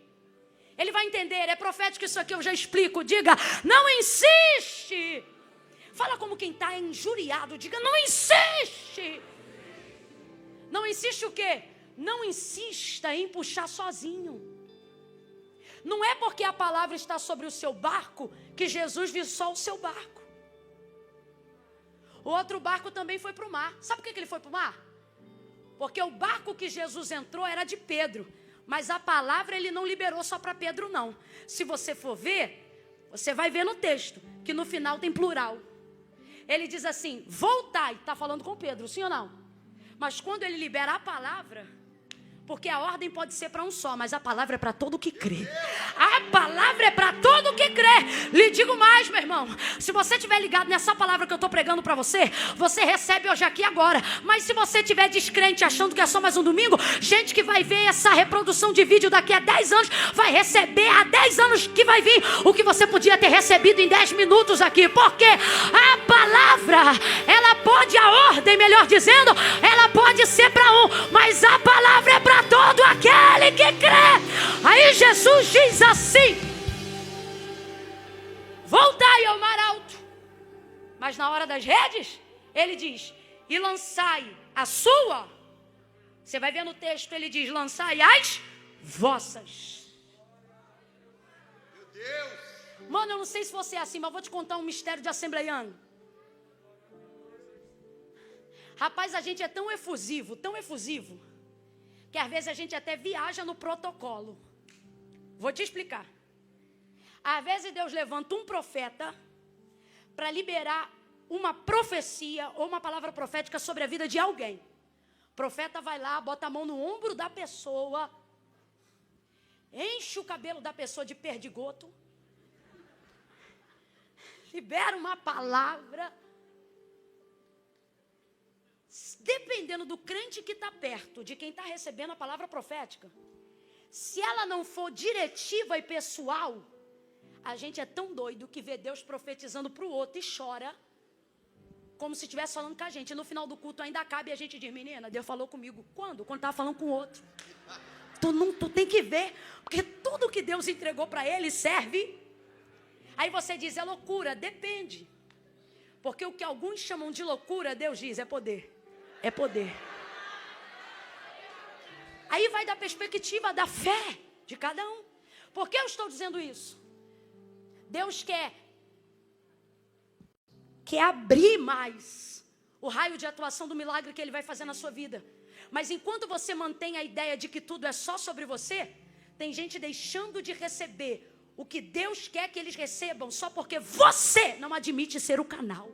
Ele vai entender, é profético isso aqui, eu já explico. Diga, não insiste. Fala como quem está injuriado, diga, não insiste. Não insiste o quê? Não insista em puxar sozinho. Não é porque a palavra está sobre o seu barco que Jesus viu só o seu barco. O outro barco também foi para o mar. Sabe por que ele foi para o mar? Porque o barco que Jesus entrou era de Pedro. Mas a palavra ele não liberou só para Pedro, não. Se você for ver, você vai ver no texto que no final tem plural. Ele diz assim, voltai. Está falando com Pedro, sim ou não? Mas quando ele libera a palavra... Porque a ordem pode ser para um só, mas a palavra é para todo que crê. A palavra é para todo que crê. Lhe digo mais, meu irmão. Se você estiver ligado nessa palavra que eu estou pregando para você, você recebe hoje aqui agora. Mas se você estiver descrente, achando que é só mais um domingo, gente que vai ver essa reprodução de vídeo daqui a 10 anos, vai receber há 10 anos que vai vir o que você podia ter recebido em 10 minutos aqui. Porque a palavra, ela pode, a ordem, melhor dizendo, ela pode ser para um, mas a palavra é para todo aquele que crê. Aí Jesus diz assim, voltai ao mar alto. Mas na hora das redes, ele diz, e lançai a sua. Você vai ver no texto, ele diz, lançai as vossas. Meu Deus. Mano, eu não sei se você é assim, mas eu vou te contar um mistério de assembleiano. Rapaz, a gente é tão efusivo, que às vezes a gente até viaja no protocolo. Vou te explicar. Às vezes Deus levanta um profeta para liberar uma profecia ou uma palavra profética sobre a vida de alguém. O profeta vai lá, bota a mão no ombro da pessoa, enche o cabelo da pessoa de perdigoto, libera uma palavra. Dependendo do crente que está perto, de quem está recebendo a palavra profética, se ela não for diretiva e pessoal, a gente é tão doido que vê Deus profetizando para o outro e chora, como se estivesse falando com a gente. E no final do culto ainda cabe a gente diz, menina, Deus falou comigo. Quando? Quando estava falando com o outro. Tu tem que ver, porque tudo que Deus entregou para ele serve. Aí você diz, é loucura, depende. Porque o que alguns chamam de loucura, Deus diz, é poder. É poder. Aí vai da perspectiva da fé de cada um. Por que eu estou dizendo isso? Deus quer abrir mais o raio de atuação do milagre que Ele vai fazer na sua vida. Mas enquanto você mantém a ideia de que tudo é só sobre você, tem gente deixando de receber o que Deus quer que eles recebam só porque você não admite ser o canal.